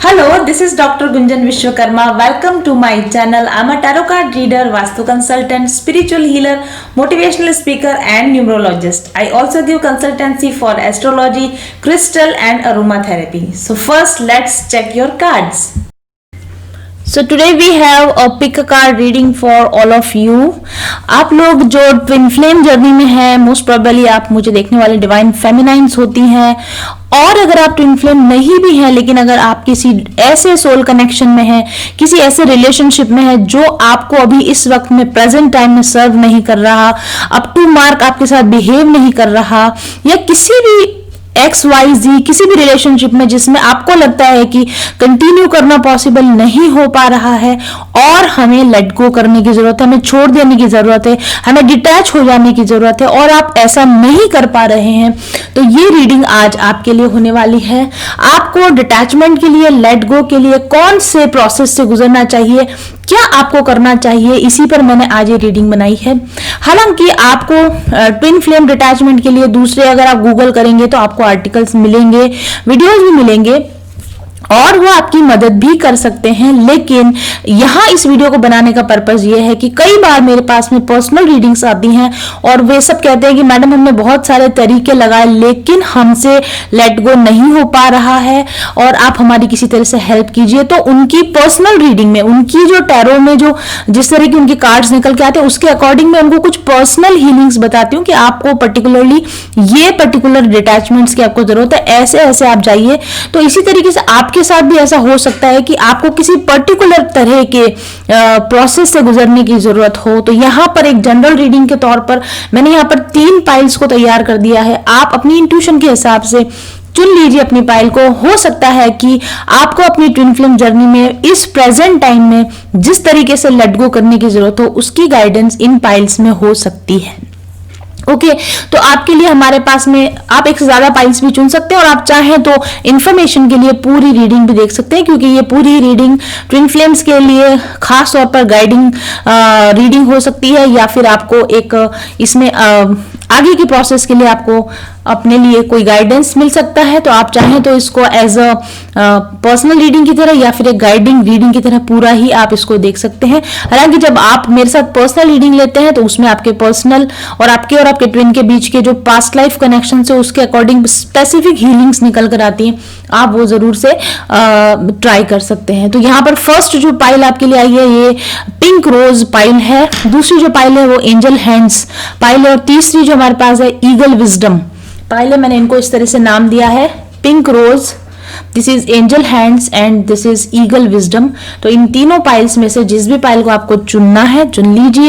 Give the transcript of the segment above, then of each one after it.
Hello, this is Dr. Gunjan Vishwakarma. Welcome to my channel. I'm a tarot card reader, Vastu consultant, spiritual healer, motivational speaker, and numerologist. I also give consultancy for astrology, crystal, and aromatherapy. So, first, let's check your cards. So today we have a pick a card reading for all of you. आप लोग जो twin flame journey में हैं, most probably आप मुझे देखने वाले divine फेमिनाइंस होती हैं, और अगर आप ट्विन फ्लेम नहीं भी हैं लेकिन अगर आप किसी ऐसे सोल कनेक्शन में हैं, किसी ऐसे रिलेशनशिप में है जो आपको अभी इस वक्त में प्रेजेंट टाइम में सर्व नहीं कर रहा, अप टू मार्क आपके साथ बिहेव नहीं कर रहा, या किसी भी XYZ किसी भी रिलेशनशिप में जिसमें आपको लगता है कि कंटिन्यू करना पॉसिबल नहीं हो पा रहा है और हमें लेट गो करने की जरूरत है, हमें छोड़ देने की जरूरत है, हमें डिटैच हो जाने की जरूरत है, और आप ऐसा नहीं कर पा रहे हैं, तो ये रीडिंग आज आपके लिए होने वाली है। आपको डिटैचमेंट के लिए, लेट गो के लिए कौन से प्रोसेस से गुजरना चाहिए, क्या आपको करना चाहिए, इसी पर मैंने आज ये रीडिंग बनाई है। हालांकि आपको ट्विन फ्लेम डिटैचमेंट के लिए दूसरे अगर आप गूगल करेंगे तो आपको आर्टिकल्स मिलेंगे, वीडियोस भी मिलेंगे और वो आपकी मदद भी कर सकते हैं, लेकिन यहाँ इस वीडियो को बनाने का पर्पस ये है कि कई बार मेरे पास में पर्सनल रीडिंग्स आती हैं और वे सब कहते हैं कि मैडम हमने बहुत सारे तरीके लगाए लेकिन हमसे लेट गो नहीं हो पा रहा है और आप हमारी किसी तरह से हेल्प कीजिए। तो उनकी पर्सनल रीडिंग में, उनकी जो टैरो में जो जिस तरह की उनके कार्ड्स निकल के आते हैं उसके अकॉर्डिंग मैं उनको कुछ पर्सनल हीलिंग्स बताती हूँ कि आपको पर्टिकुलरली ये पर्टिकुलर डिटैचमेंट्स की आपको जरूरत है, ऐसे ऐसे आप जाइए। तो इसी तरीके से आपके साथ भी ऐसा हो सकता है कि आपको किसी पर्टिकुलर तरह के प्रोसेस से गुजरने की जरूरत हो। तो यहाँ पर एक जनरल रीडिंग के तौर पर मैंने यहाँ पर 3 पाइल्स को तैयार कर दिया है। आप अपनी इंट्यूशन के हिसाब से चुन लीजिए अपनी पाइल को। हो सकता है कि आपको अपनी ट्विन फ्लेम जर्नी में इस प्रेजेंट टाइम में जिस तरीके से लेट गो करने की जरूरत हो उसकी गाइडेंस इन पाइल्स में हो सकती है। ओके, तो आपके लिए हमारे पास में आप एक से ज्यादा पाइल्स भी चुन सकते हैं और आप चाहें तो इंफॉर्मेशन के लिए पूरी रीडिंग भी देख सकते हैं, क्योंकि ये पूरी रीडिंग ट्विन फ्लेम्स के लिए खास तौर पर गाइडिंग रीडिंग हो सकती है, या फिर आपको एक इसमें आगे की प्रोसेस के लिए आपको अपने लिए कोई गाइडेंस मिल सकता है। तो आप चाहें तो इसको एज अ पर्सनल रीडिंग की तरह या फिर एक गाइडिंग रीडिंग की तरह पूरा ही आप इसको देख सकते हैं। हालांकि जब आप मेरे साथ पर्सनल रीडिंग लेते हैं तो उसमें आपके पर्सनल और आपके ट्विन के बीच के जो पास्ट लाइफ कनेक्शन है उसके अकॉर्डिंग स्पेसिफिक हीलिंग्स निकल कर आती हैं, आप वो जरूर से ट्राई कर सकते हैं। तो यहाँ पर फर्स्ट जो पाइल आपके लिए आई है ये पिंक रोज पाइल है, दूसरी जो पाइल है वो एंजल हैंड्स पाइल है, और तीसरी जो हमारे पास है ईगल विजडम पाइल है। मैंने इनको इस तरह से नाम दिया है, pink rose, this is angel hands and this is eagle wisdom. तो इन तीनों पाइल्स में से जिस भी पाइल को आपको चुनना है चुन लीजिए।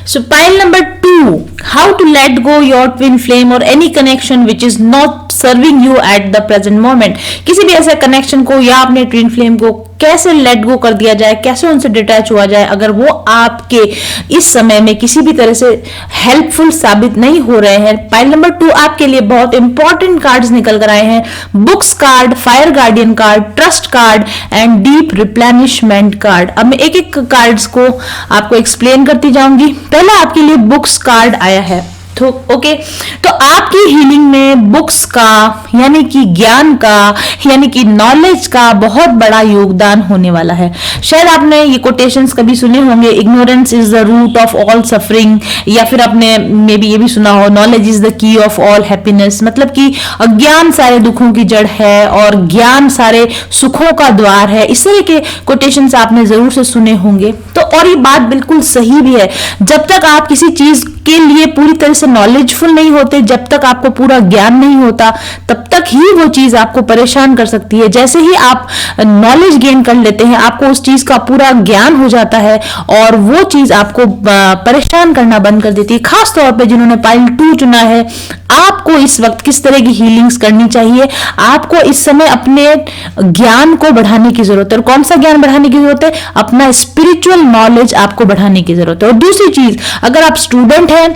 So pile number 2, how to let go your twin flame or any connection which is not serving you at the present moment। किसी भी ऐसे कनेक्शन को या अपने ट्विन फ्लेम को कैसे लेट गो कर दिया जाए, कैसे उनसे डिटैच हुआ जाए अगर वो आपके इस समय में किसी भी तरह से हेल्पफुल साबित नहीं हो रहे हैं। पाइल नंबर 2 आपके लिए बहुत इंपॉर्टेंट कार्ड्स निकल कर आए हैं, books card, fire guardian card, trust card and deep replenishment card. अब मैं एक एक कार्ड्स को आपको एक्सप्लेन करती जाऊंगी। पहला आपके लिए बुक्स कार्ड आया है। तो ओके, तो आपकी हीलिंग में बुक्स का यानी कि ज्ञान का यानी कि नॉलेज का बहुत बड़ा योगदान होने वाला है। शायद आपने ये कोटेशंस कभी सुने होंगे, ignorance is the root of all suffering, या फिर आपने मे बी ये भी सुना हो, knowledge is the key of all happiness. मतलब कि अज्ञान सारे दुखों की जड़ है और ज्ञान सारे सुखों का द्वार है। इस तरह के कोटेशंस आपने जरूर से सुने होंगे। तो और ये बात बिल्कुल सही भी है, जब तक आप किसी चीज के लिए पूरी तरह से नॉलेजफुल नहीं होते, जब तक आपको पूरा ज्ञान नहीं होता, तब तक ही वो चीज आपको परेशान कर सकती है। जैसे ही आप नॉलेज गेन कर लेते हैं, आपको उस चीज का पूरा ज्ञान हो जाता है और वो चीज आपको परेशान करना बंद कर देती है। खास तौर पे जिन्होंने पाइल 2 चुना है, आपको इस वक्त किस तरह की हीलिंग्स करनी चाहिए, आपको इस समय अपने ज्ञान को बढ़ाने की जरूरत है। और कौन सा ज्ञान बढ़ाने की जरूरत है? अपना स्पिरिचुअल नॉलेज आपको बढ़ाने की जरूरत है। और दूसरी चीज, अगर आप स्टूडेंट हैं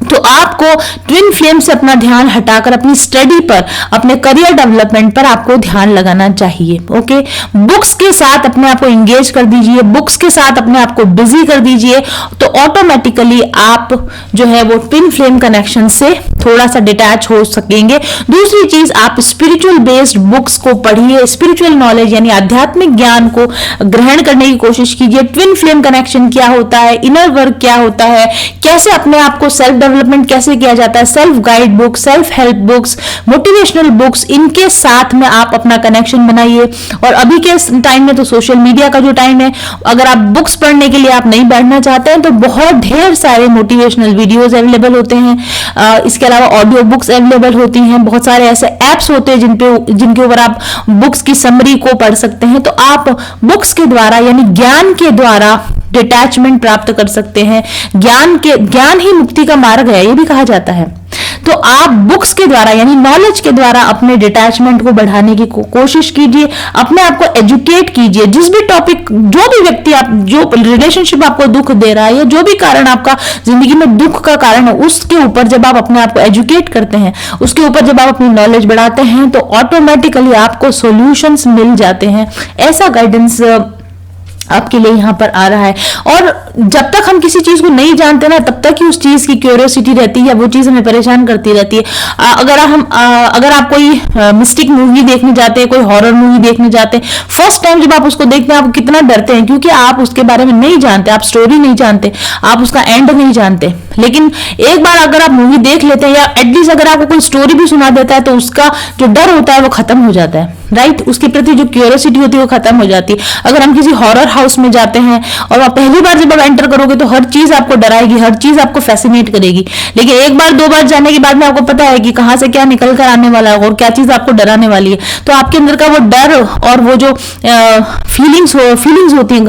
तो आपको ट्विन फ्लेम से अपना ध्यान हटाकर अपनी स्टडी पर, अपने करियर डेवलपमेंट पर आपको ध्यान लगाना चाहिए। ओके, बुक्स के साथ अपने आप को एंगेज कर दीजिए, बुक्स के साथ अपने आप को बिजी कर दीजिए, तो ऑटोमेटिकली आप जो है वो ट्विन फ्लेम कनेक्शन से थोड़ा सा डिटैच हो सकेंगे। दूसरी चीज, आप स्पिरिचुअल बेस्ड बुक्स को पढ़िए, स्पिरिचुअल नॉलेज यानी आध्यात्मिक ज्ञान को ग्रहण करने की कोशिश कीजिए। ट्विन फ्लेम कनेक्शन क्या होता है, इनर वर्क क्या होता है, कैसे अपने आप को सेल्फ डेवलपमेंट कैसे किया जाता है, self guide books, self help books, motivational books, इनके साथ में आप अपना कनेक्शन बनाइए। और अभी के टाइम में तो सोशल मीडिया का जो टाइम है, अगर आप बुक्स पढ़ने के लिए आप नहीं बैठना चाहते हैं तो बहुत ढेर सारे मोटिवेशनल वीडियोस अवेलेबल होते हैं। इसके अलावा ऑडियो बुक्स अवेलेबल होती हैं, बहुत सारे ऐसे एप्स होते हैं जिनके ऊपर आप बुक्स की समरी को पढ़ सकते हैं। तो आप बुक्स के द्वारा यानी ज्ञान के द्वारा डिटैचमेंट प्राप्त कर सकते हैं। ज्ञान ही मुक्ति का मार्ग है, ये भी कहा जाता है। तो आप बुक्स के द्वारा यानी नॉलेज के द्वारा अपने डिटैचमेंट को बढ़ाने की कोशिश कीजिए, अपने आप को एजुकेट कीजिए। जिस भी टॉपिक, जो भी व्यक्ति आप, जो रिलेशनशिप आपको दुख दे रहा है या जो भी कारण आपका जिंदगी में दुख का कारण है, उसके ऊपर जब आप अपने आप को एजुकेट करते हैं, उसके ऊपर जब आप अपनी नॉलेज बढ़ाते हैं, तो ऑटोमेटिकली आपको सॉल्यूशंस मिल जाते हैं। ऐसा गाइडेंस आपके लिए यहाँ पर आ रहा है। और जब तक हम किसी चीज को नहीं जानते ना, तब तक ही उस चीज की क्यूरियोसिटी रहती है, वो चीज हमें परेशान करती रहती है। अगर आप कोई मिस्टिक मूवी देखने जाते हैं, कोई हॉरर मूवी देखने जाते हैं, फर्स्ट टाइम जब आप उसको देखते हैं आप कितना डरते हैं, क्योंकि आप उसके बारे में नहीं जानते, आप स्टोरी नहीं जानते, आप उसका एंड नहीं जानते। लेकिन एक बार अगर आप मूवी देख लेते हैं, या एटलीस्ट अगर आपको कोई स्टोरी भी सुना देता है, तो उसका जो डर होता है वो खत्म हो जाता है, राइट? उसके प्रति जो क्यूरियोसिटी होती है वो खत्म हो जाती है। अगर हम किसी हॉरर हाउस में जाते हैं और आप पहली बार जब आप एंटर करोगे तो हर चीज आपको डराएगी, हर चीज आपको फैसिनेट करेगी। लेकिन एक बार दो बार जाने के बाद में आपको पता है कि कहां से क्या निकल कर आने वाला है और क्या चीज आपको डराने वाली है, तो आपके अंदर का वो डर और वो जो फीलिंग्स होती हैं,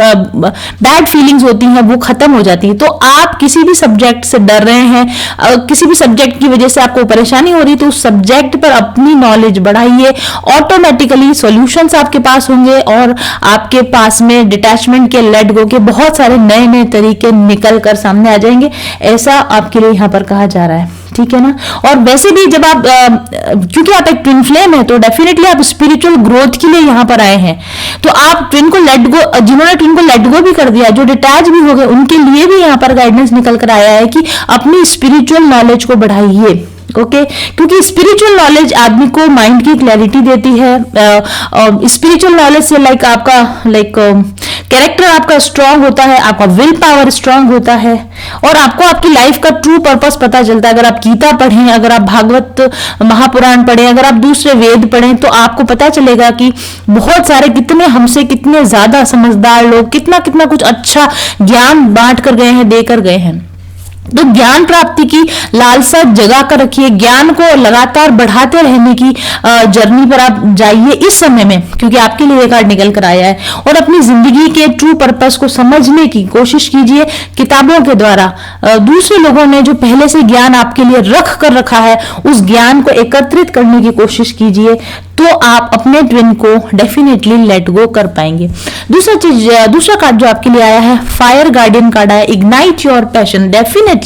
बैड फीलिंग्स होती हैं, वो खत्म हो जाती है। तो आप किसी भी सब्जेक्ट से डर रहे हैं, किसी भी सब्जेक्ट की वजह से आपको परेशानी हो रही है, तो उस सब्जेक्ट पर अपनी नॉलेज बढ़ाइए, ऑटोमेटिकली सॉल्यूशंस आपके पास होंगे और आपके पास में डिटैचमेंट के, लेट गो के बहुत सारे नए नए तरीके निकल कर सामने आ जाएंगे। ऐसा आपके लिए यहाँ पर कहा जा रहा है, ठीक है ना? और वैसे भी जब आप क्योंकि आप एक ट्विन फ्लेम है, तो डेफिनेटली आप स्पिरिचुअल ग्रोथ के लिए यहाँ पर आए हैं। तो आप ट्विन को लेट गो, जिन्होंने ट्विन को लेट गो भी कर दिया, जो डिटैच भी हो गए, उनके लिए भी यहाँ पर गाइडेंस निकल कर आया है कि अपनी स्पिरिचुअल नॉलेज को बढ़ाइए। ओके, क्योंकि स्पिरिचुअल नॉलेज आदमी को माइंड की क्लैरिटी देती है। स्पिरिचुअल नॉलेज से आपका कैरेक्टर आपका स्ट्रांग होता है, आपका विल पावर स्ट्रांग होता है, और आपको आपकी लाइफ का ट्रू पर्पस पता चलता है। अगर आप गीता पढ़ें, अगर आप भागवत महापुराण पढ़ें, अगर आप दूसरे वेद पढ़ें, तो आपको पता चलेगा कि बहुत सारे, कितने हमसे कितने ज्यादा समझदार लोग कितना कितना कुछ अच्छा ज्ञान बांट कर गए हैं, देकर गए हैं। तो ज्ञान प्राप्ति की लालसा जगा कर रखिए, ज्ञान को लगातार बढ़ाते रहने की जर्नी पर आप जाइए इस समय में, क्योंकि आपके लिए कार्ड निकल कर आया है। और अपनी जिंदगी के ट्रू पर्पस को समझने की कोशिश कीजिए किताबों के द्वारा। दूसरे लोगों ने जो पहले से ज्ञान आपके लिए रख कर रखा है, उस ज्ञान को एकत्रित करने की कोशिश कीजिए, तो आप अपने ट्विन को डेफिनेटली लेट गो कर पाएंगे। दूसरा कार्ड जो आपके लिए आया है, फायर गार्डियन कार्ड आया, इग्नाइट योर पैशन। डेफिनेटली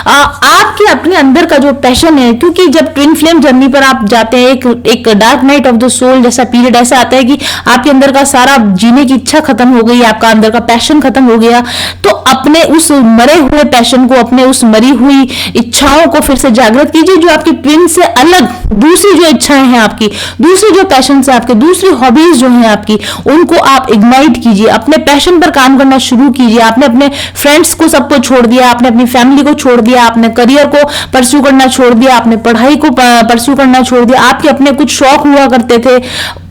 आपके अपने अंदर का जो पैशन है, क्योंकि जब ट्विन फ्लेम जर्नी पर आप जाते हैं, एक dark night of the soul जैसा पीरियड ऐसा आता है कि आपके अंदर का सारा जीने की इच्छा खत्म हो गई, आपका अंदर का पैशन खत्म हो गया। तो अपने उस मरे हुए पैशन को, अपने उस मरी हुई इच्छाओं को फिर से जागृत कीजिए, जो आपके ट्विन से अलग दूसरी जो इच्छाएं हैं आपकी, दूसरी जो पैशन है आपके, दूसरी हॉबीज जो हैं आपकी, उनको आप इग्नाइट कीजिए, अपने पैशन पर काम करना शुरू कीजिए। आपने अपने फ्रेंड्स को सबको छोड़ दिया, आपने अपनी फैमिली को छोड़ दिया, आपने करियर को परस्यू करना छोड़ दिया, आपने पढ़ाई को परस्यू करना छोड़ दिया, आपके अपने कुछ शौक हुआ करते थे,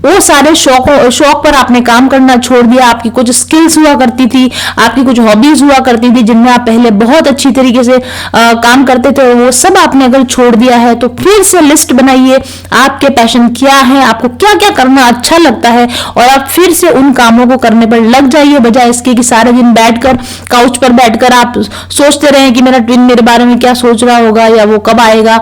वो सारे शौक पर आपने काम करना छोड़ दिया। आपकी कुछ स्किल्स हुआ करती थी, आपकी कुछ हॉबीज हुआ करती थी, जिनमें आप पहले बहुत अच्छी तरीके से काम करते थे, वो सब आपने अगर छोड़ दिया है, तो फिर से लिस्ट बनाइए, आपके पैशन क्या है, आपको क्या क्या करना अच्छा लगता है, और आप फिर से उन कामों को करने पर लग जाइए, बजाय इसके कि सारे दिन बैठकर काउच पर बैठकर आप सोचते रहे कि मेरा ट्विन मेरे बारे में क्या सोच रहा होगा या वो कब आएगा।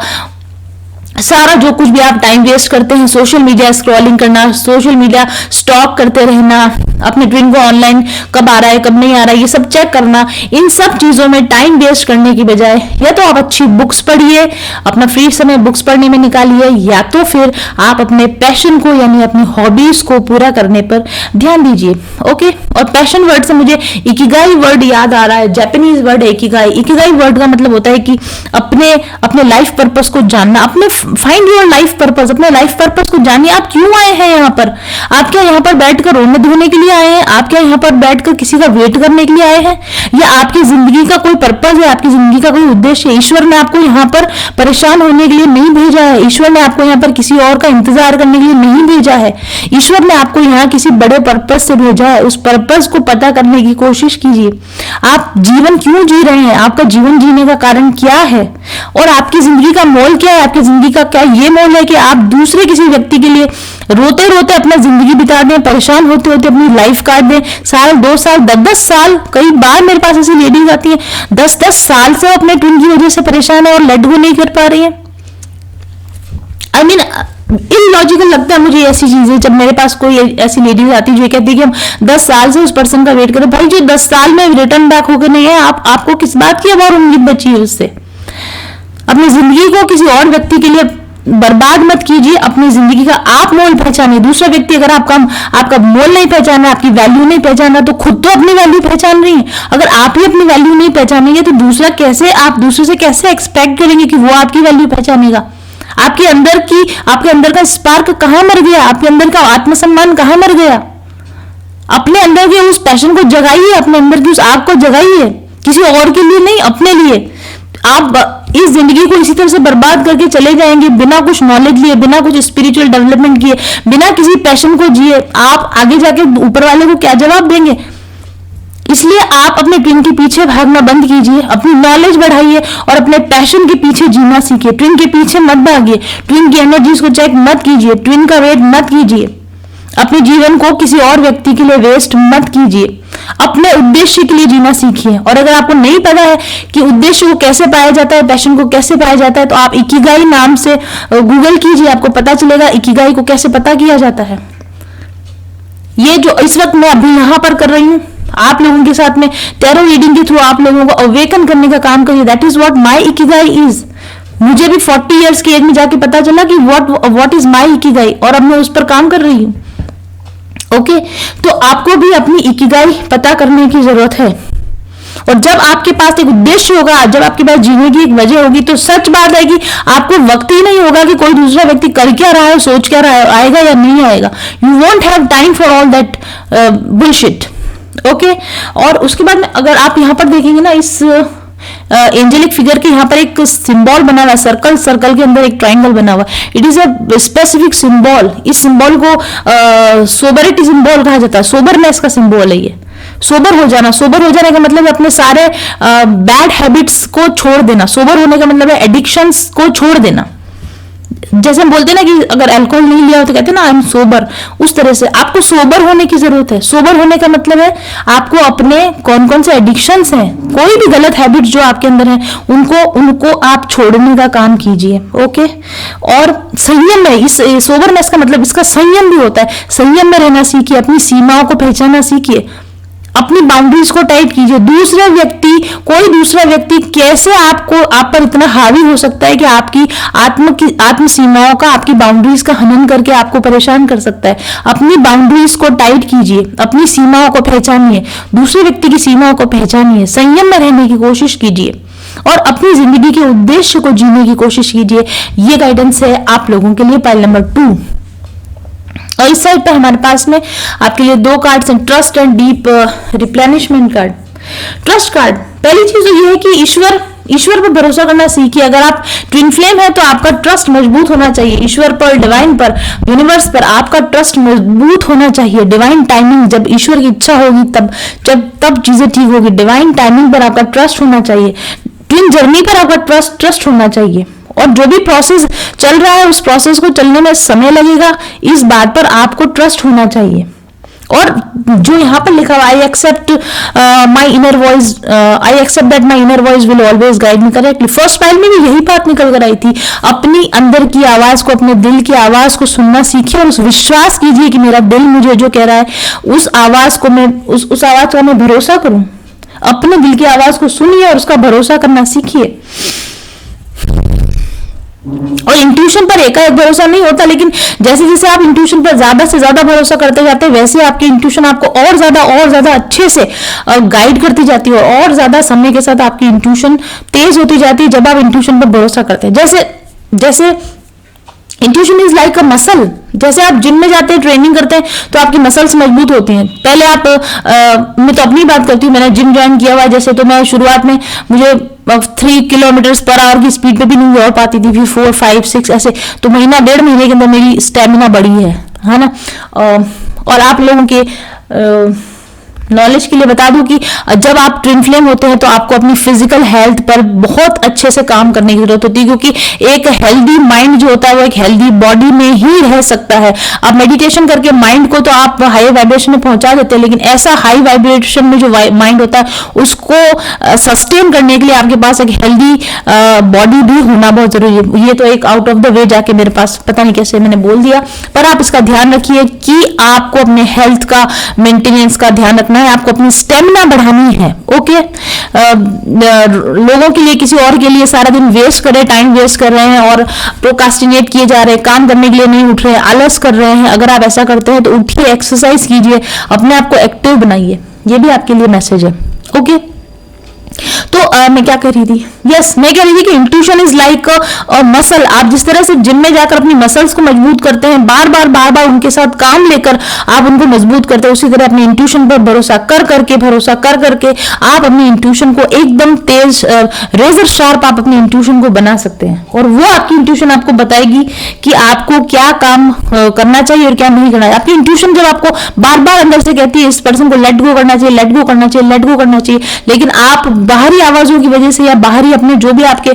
सारा जो कुछ भी आप टाइम वेस्ट करते हैं, सोशल मीडिया स्क्रॉलिंग करना, सोशल मीडिया स्टॉक करते रहना, अपने ट्विन को ऑनलाइन कब आ रहा है कब नहीं आ रहा है ये सब चेक करना, इन सब चीजों में टाइम वेस्ट करने की बजाय या तो आप अच्छी बुक्स पढ़िए, अपना फ्री समय बुक्स पढ़ने में निकालिए, या तो फिर आप अपने पैशन को यानी अपनी हॉबीज को पूरा करने पर ध्यान दीजिए। ओके, और पैशन वर्ड से मुझे इकिगाई वर्ड याद आ रहा है, जापानीज वर्ड है इकिगाई। इकिगाई वर्ड का मतलब होता है कि अपने अपने लाइफ पर्पस को जानना, अपने फाइंड योर लाइफ पर्पस, अपने लाइफ पर्पस को जानिए। आप क्यों आए हैं यहाँ पर? आप क्या यहाँ पर बैठकर रोने धोने के लिए आए हैं? आप क्या यहाँ पर बैठकर किसी का वेट करने के लिए आए हैं? या आपकी जिंदगी का कोई पर्पस है, आपकी जिंदगी का कोई उद्देश्य है? ईश्वर ने आपको यहाँ पर परेशान होने के लिए नहीं भेजा है। ईश्वर ने आपको यहाँ पर किसी और का इंतजार करने के लिए नहीं भेजा है। ईश्वर ने आपको यहाँ किसी बड़े पर्पस से भेजा है। उस पर्पस को पता करने की कोशिश कीजिए। आप जीवन क्यों जी रहे हैं? आपका जीवन जीने का कारण क्या है? और आपकी जिंदगी का मोल क्या है? आपकी जिंदगी का क्या ये मोल है कि आप दूसरे किसी व्यक्ति के लिए रोते रोते अपना जिंदगी बिता दें, परेशान होते होते अपनी लाइफ काट दें, साल 2 साल 10-10 साल। कई बार मेरे पास ऐसी लेडीज आती हैं 10-10 साल से अपने ट्विन की वजह से परेशान है और लेट गो नहीं कर पा रही है। आई मीन इलॉजिकल लगता है मुझे ऐसी चीजें, जब मेरे पास कोई ऐसी लेडीज आती है जो कहती है कि हम 10 साल से उस पर्सन का वेट करें। भाई जो 10 साल में रिटर्न बैक होकर नहीं है, आपको किस बात की अब और उम्मीद बची है उससे? अपनी जिंदगी को किसी और व्यक्ति के लिए बर्बाद मत कीजिए। अपनी जिंदगी का आप मोल पहचानिए। दूसरा व्यक्ति अगर आपका मोल नहीं पहचाना, आपकी वैल्यू नहीं पहचाना, तो खुद तो अपनी वैल्यू पहचान रही है। अगर आप ही अपनी वैल्यू नहीं पहचानेंगे तो आप दूसरे से कैसे एक्सपेक्ट करेंगे कि वो आपकी वैल्यू पहचानेगा? आपके अंदर का स्पार्क कहां मर गया? आपके अंदर का आत्मसम्मान कहां मर गया? अपने अंदर के उस पैशन को जगाइए, अपने अंदर की उस आग को जगाइए, किसी और के लिए नहीं, अपने लिए। आप इस जिंदगी को इसी तरह से बर्बाद करके चले जाएंगे बिना कुछ नॉलेज लिए, बिना कुछ स्पिरिचुअल डेवलपमेंट किए, बिना किसी पैशन को जिए। आप आगे जाके ऊपर वाले को क्या जवाब देंगे? इसलिए आप अपने ट्विन के पीछे भागना बंद कीजिए, अपनी नॉलेज बढ़ाइए और अपने पैशन के पीछे जीना सीखिए। ट्विन के पीछे मत भागिए, ट्विन की एनर्जीज को चेक मत कीजिए, ट्विन का वेट मत कीजिए। अपने जीवन को किसी और व्यक्ति के लिए वेस्ट मत कीजिए। अपने उद्देश्य के लिए जीना सीखिए। और अगर आपको नहीं पता है कि उद्देश्य को कैसे पाया जाता है, पैशन को कैसे पाया जाता है, तो आप इकिगाई नाम से गूगल कीजिए, आपको पता चलेगा इकिगाई को कैसे पता किया जाता है। ये जो इस वक्त मैं अभी यहाँ पर कर रही हूँ आप लोगों के साथ में टैरो रीडिंग के थ्रू आप लोगों को अवेकन करने का काम करिए। That is what my Ikigai is. मुझे भी 40 इयर्स की एज में जाके पता चला कि व्हाट इज माय इकिगाई, और अब मैं उस पर काम कर रही हूँ। ओके, तो आपको भी अपनी इकिगाई पता करने की जरूरत है। और जब आपके पास एक उद्देश्य होगा, जब आपके पास जीने की एक वजह होगी, तो सच बात है कि आपको वक्त ही नहीं होगा कि कोई दूसरा व्यक्ति कर क्या रहा है, सोच क्या रहा है, आएगा या नहीं आएगा। You won't have time for all that bullshit. Okay, और उसके बाद में अगर आप यहाँ पर देखेंगे ना, इस एंजेलिक फिगर के यहाँ पर एक सिंबल बना हुआ है, सर्कल के अंदर एक ट्राइंगल बना हुआ। It is a specific symbol. इस सिंबल को सोबरिटी सिंबल कहा जाता है। सोबरनेस का सिंबल है ये। सोबर हो जाना, सोबर हो जाने का मतलब है अपने सारे बैड हैबिट्स को छोड़ देना। सोबर होने का मतलब है एडिक्शंस को छोड़ देना। जैसे हम बोलते हैं ना कि अगर अल्कोहल नहीं लिया हो तो कहते हैं ना आई एम सोबर, उस तरह से आपको सोबर होने की जरूरत है। सोबर होने का मतलब है आपको अपने कौन कौन से एडिक्शंस हैं, कोई भी गलत हैबिट्स जो आपके अंदर हैं, उनको आप छोड़ने का काम कीजिए। ओके, और संयम है। इस सोबरनेस का मतलब इसका संयम भी होता है। संयम में रहना सीखिए, अपनी सीमाओं को पहचानना सीखिए, अपनी बाउंड्रीज को टाइट कीजिए। कोई दूसरा व्यक्ति कैसे आप पर इतना हावी हो सकता है कि आपकी आत्म सीमाओं का, आपकी बाउंड्रीज का हनन करके आपको परेशान कर सकता है। अपनी बाउंड्रीज को टाइट कीजिए, अपनी सीमाओं को पहचानिए, दूसरे व्यक्ति की सीमाओं को पहचानिए, संयम में रहने की कोशिश कीजिए और अपनी जिंदगी के उद्देश्य को जीने की कोशिश कीजिए। ये गाइडेंस है आप लोगों के लिए, पाइल नंबर 2। और इस साइड पे हमारे पास में आपके लिए 2 कार्ड्स हैं, trust and deep replenishment card. Trust card, पहली चीज तो ये है कि ईश्वर पर भरोसा करना सीखिए। अगर आप ट्विन फ्लेम है तो आपका ट्रस्ट मजबूत होना चाहिए। ईश्वर पर, डिवाइन पर, यूनिवर्स पर आपका ट्रस्ट मजबूत होना चाहिए। डिवाइन टाइमिंग, जब ईश्वर की इच्छा होगी तब चीजें ठीक होगी। डिवाइन टाइमिंग पर आपका ट्रस्ट होना चाहिए। ट्विन जर्नी पर आपका ट्रस्ट होना चाहिए। और जो भी प्रोसेस चल रहा है, उस प्रोसेस को चलने में समय लगेगा, इस बात पर आपको ट्रस्ट होना चाहिए। और जो यहाँ पर लिखा हुआ I accept my inner voice, I accept that my inner voice will always guide me correctly, first file में भी यही बात निकल कर आई थी। अपनी अंदर की आवाज को, अपने दिल की आवाज को सुनना सीखिए और उस विश्वास कीजिए कि मेरा दिल मुझे जो कह रहा है उस आवाज को मैं उस आवाज का मैं भरोसा करूं। अपने दिल की आवाज को सुनिए और उसका भरोसा करना सीखिए। और इंट्यूशन पर एकाएक भरोसा नहीं होता, लेकिन जैसे जैसे आप इंट्यूशन पर ज्यादा से ज्यादा भरोसा करते जाते हैं वैसे आपकी इंट्यूशन आपको और ज्यादा अच्छे से गाइड करती जाती है और ज्यादा समय के साथ आपकी इंट्यूशन तेज होती जाती है जब आप इंट्यूशन पर भरोसा करते हैं। जैसे intuition is like a muscle. जैसे आप जिम में जाते हैं, ट्रेनिंग करते हैं तो आपकी मसल्स मजबूत होती हैं। पहले आप मैं तो अपनी बात करती हूँ, मैंने जिम ज्वाइन किया हुआ है। जैसे तो मैं शुरुआत में मुझे 3 किलोमीटर पर आवर की स्पीड पे भी नहीं दौड़ पाती थी, फिर 4, 5, 6 ऐसे, तो महीना 1.5 महीने के अंदर मेरी स्टेमिना बढ़ी है ना। और आप लोगों के नॉलेज के लिए बता दूं कि जब आप ट्विन फ्लेम होते हैं तो आपको अपनी फिजिकल हेल्थ पर बहुत अच्छे से काम करने की जरूरत होती है, क्योंकि एक हेल्दी माइंड जो होता है वो एक हेल्दी बॉडी में ही रह सकता है। आप मेडिटेशन करके माइंड को तो आप हाई वाइब्रेशन में पहुंचा देते हैं, लेकिन ऐसा हाई वाइब्रेशन में जो माइंड होता है उसको सस्टेन करने के लिए आपके पास एक हेल्दी बॉडी भी होना बहुत जरूरी है। ये तो एक आउट ऑफ द वे जाके मेरे पास पता नहीं कैसे मैंने बोल दिया, पर आप इसका ध्यान रखिए कि आपको अपने हेल्थ का मेंटेनेंस का ध्यान रखना है, आपको अपनी स्टेमिना बढ़ानी है। ओके, लोगों के लिए, किसी और के लिए सारा दिन वेस्ट कर रहे हैं, टाइम वेस्ट कर रहे हैं और प्रोकास्टिनेट किए जा रहे हैं, काम करने के लिए नहीं उठ रहे हैं, आलस कर रहे हैं। अगर आप ऐसा करते हैं तो उठिए, एक्सरसाइज कीजिए, अपने आप को एक्टिव बनाइए। ये भी आपके लिए मैसेज है। ओके, तो मैं क्या कह रही थी? यस, मैं कह रही थी कि intuition is like a muscle. आप जिस तरह से जिम में जाकर अपनी मसल्स को मजबूत करते हैं, बार बार उनके साथ काम लेकर आप उनको मजबूत करते हैं, उसी तरह अपनी इंट्यूशन पर भरोसा कर करके आप अपनी इंट्यूशन को एकदम तेज, रेजर शार्प आप अपनी इंट्यूशन को बना सकते हैं। और वो आपकी इंट्यूशन आपको बताएगी कि आपको क्या काम करना चाहिए और क्या नहीं करना चाहिए। आपकी इंट्यूशन जब आपको बार बार अंदर से कहती है इस पर्सन को लेट गो करना चाहिए, लेट गो करना चाहिए, लेट गो करना चाहिए, लेकिन आप बाहरी आवाजों की वजह से या बाहरी अपने जो भी आपके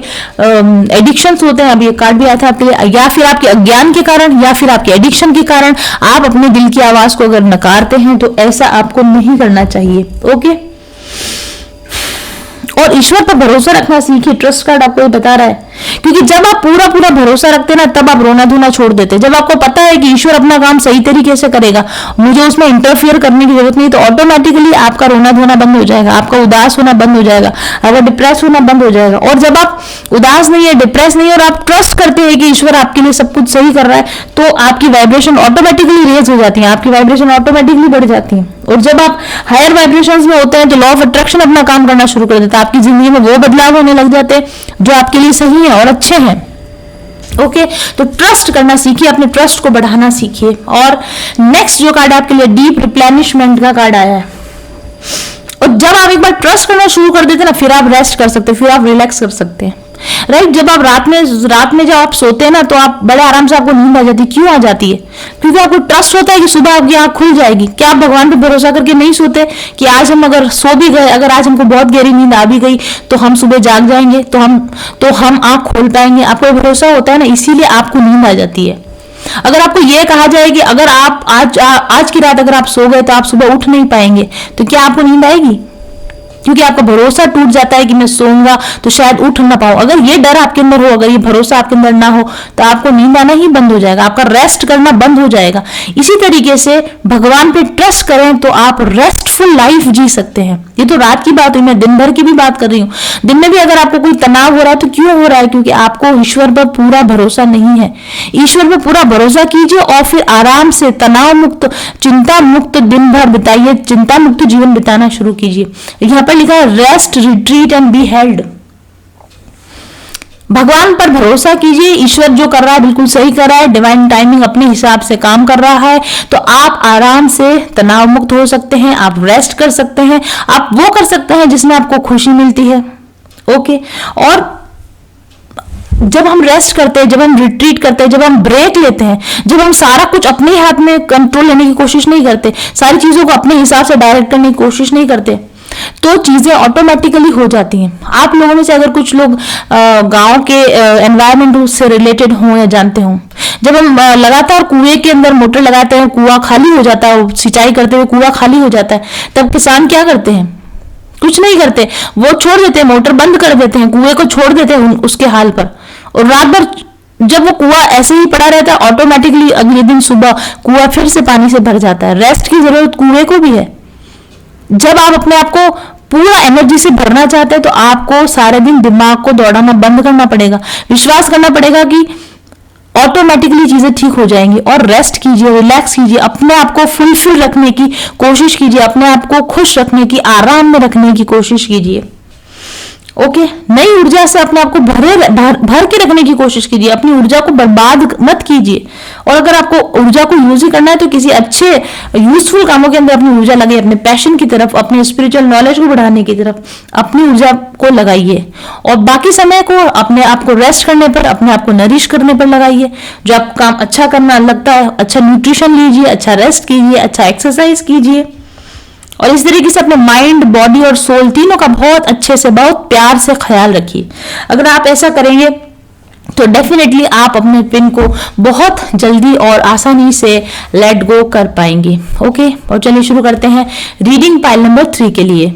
एडिक्शंस होते हैं, अभी ये कार्ड भी आया था आपके लिए, या फिर आपके अज्ञान के कारण या फिर आपके एडिक्शन के कारण आप अपने दिल की आवाज को अगर नकारते हैं तो ऐसा आपको नहीं करना चाहिए। ओके, और ईश्वर पर भरोसा रखना सीखिए। ट्रस्ट कार्ड आपको ये बता रहा है, क्योंकि जब आप पूरा भरोसा रखते हैं ना, तब आप रोना धोना छोड़ देते हैं। जब आपको पता है कि ईश्वर अपना काम सही तरीके से करेगा, मुझे उसमें इंटरफियर करने की जरूरत नहीं, तो ऑटोमेटिकली आपका रोना धोना बंद हो जाएगा, आपका उदास होना बंद हो जाएगा, अगर डिप्रेस होना बंद हो जाएगा। और जब आप उदास नहीं है, डिप्रेस नहीं है और आप ट्रस्ट करते हैं कि ईश्वर आपके लिए सब कुछ सही कर रहा है, तो आपकी वाइब्रेशन ऑटोमेटिकली रेज हो जाती है, आपकी वाइब्रेशन ऑटोमेटिकली बढ़ जाती है। और जब आप हायर वाइब्रेशंस में होते हैं तो लॉ ऑफ अट्रैक्शन अपना काम करना शुरू कर देता है, आपकी जिंदगी में वो बदलाव होने लग जाते हैं जो आपके लिए सही है और अच्छे हैं। ओके, तो ट्रस्ट करना सीखिए, अपने ट्रस्ट को बढ़ाना सीखिए। और नेक्स्ट जो कार्ड आपके लिए डीप रिप्लेनिशमेंट का कार्ड आया है। और जब आप एक बार ट्रस्ट करना शुरू कर देते हैं ना, फिर आप रेस्ट कर सकते हैं, फिर आप रिलैक्स कर सकते हैं। राइट, जब आप रात में जब आप सोते हैं ना, तो आप बड़े आराम से, आपको नींद आ जाती है। क्यों आ जाती है? क्योंकि आपको ट्रस्ट होता है कि सुबह आपकी आंख खुल जाएगी। क्या आप भगवान पे भरोसा करके नहीं सोते कि आज हम अगर सो भी गए, अगर आज हमको बहुत गहरी नींद आ भी गई तो हम सुबह जाग जाएंगे, तो हम आंख खोल पाएंगे? आपको भरोसा होता है ना, इसीलिए आपको नींद आ जाती है। अगर आपको यह कहा जाए कि अगर आप आज की रात अगर आप सो गए तो आप सुबह उठ नहीं पाएंगे, तो क्या आपको नींद आएगी? क्योंकि आपका भरोसा टूट जाता है कि मैं सोऊंगा तो शायद उठ ना पाऊं। अगर ये डर आपके अंदर हो, अगर ये भरोसा आपके अंदर ना हो, तो आपको नींद आना ही बंद हो जाएगा, आपका रेस्ट करना बंद हो जाएगा। इसी तरीके से भगवान पे ट्रस्ट करें तो आप रेस्टफुल लाइफ जी सकते हैं। ये तो रात की बात हुई, मैं दिन भर की भी बात कर रही हूँ। दिन में भी अगर आपको कोई तनाव हो रहा है तो क्यों हो रहा है? क्योंकि आपको ईश्वर पर पूरा भरोसा नहीं है। ईश्वर पर पूरा भरोसा कीजिए और फिर आराम से तनाव मुक्त, चिंता मुक्त दिन भर बिताइए, चिंता मुक्त जीवन बिताना शुरू कीजिए। यहाँ लिखा है rest, retreat and be held. भगवान पर भरोसा कीजिए, ईश्वर जो कर रहा है बिल्कुल सही कर रहा है, डिवाइन टाइमिंग अपने हिसाब से काम कर रहा है, तो आप आराम से तनाव मुक्त हो सकते हैं, आप रेस्ट कर सकते हैं, आप वो कर सकते हैं जिसमें आपको खुशी मिलती है। ओके, और जब हम रेस्ट करते हैं, जब हम रिट्रीट करते हैं, जब हम ब्रेक लेते हैं, जब हम सारा कुछ अपने हाथ में कंट्रोल लेने की कोशिश नहीं करते, सारी चीजों को अपने हिसाब से डायरेक्ट करने की कोशिश नहीं करते, तो चीजें ऑटोमेटिकली हो जाती हैं। आप लोगों में से अगर कुछ लोग गांव के एनवायरनमेंट से रिलेटेड हों या जानते हों, जब हम लगातार कुएं के अंदर मोटर लगाते हैं, कुआं खाली हो जाता है, सिंचाई करते हुए कुआं खाली हो जाता है, तब किसान क्या करते हैं? कुछ नहीं करते, वो छोड़ देते हैं, मोटर बंद कर देते हैं, कुएं को छोड़ देते हैं उसके हाल पर, और रात भर जब वो कुआं ऐसे ही पड़ा रहता है, ऑटोमेटिकली अगले दिन सुबह कुआं फिर से पानी से भर जाता है। रेस्ट की जरूरत कुएं को भी है। जब आप अपने आप को पूरा एनर्जी से भरना चाहते हैं तो आपको सारे दिन दिमाग को दौड़ाना बंद करना पड़ेगा, विश्वास करना पड़ेगा कि ऑटोमेटिकली चीजें ठीक हो जाएंगी। और रेस्ट कीजिए, रिलैक्स कीजिए, अपने आप को फुलफिल रखने की कोशिश कीजिए, अपने आप को खुश रखने की, आराम में रखने की कोशिश कीजिए। ओके, नई ऊर्जा से अपने आप को भर के रखने की कोशिश कीजिए, अपनी ऊर्जा को बर्बाद मत कीजिए। और अगर आपको ऊर्जा को यूज ही करना है तो किसी अच्छे यूजफुल कामों के अंदर अपनी ऊर्जा लगाइए, अपने पैशन की तरफ, अपने स्पिरिचुअल नॉलेज को बढ़ाने की तरफ अपनी ऊर्जा को लगाइए। और बाकी समय को अपने आप को रेस्ट करने पर, अपने आप को नरिश करने पर लगाइए। जो आप काम अच्छा करना लगता है, अच्छा न्यूट्रिशन लीजिए, अच्छा रेस्ट कीजिए, अच्छा एक्सरसाइज कीजिए, और इस तरीके से अपने माइंड, बॉडी और सोल तीनों का बहुत अच्छे से, बहुत प्यार से ख्याल रखिए। अगर आप ऐसा करेंगे तो डेफिनेटली आप अपने ट्विन को बहुत जल्दी और आसानी से लेट गो कर पाएंगे। ओके, और चलिए शुरू करते हैं रीडिंग पाइल नंबर 3 के लिए।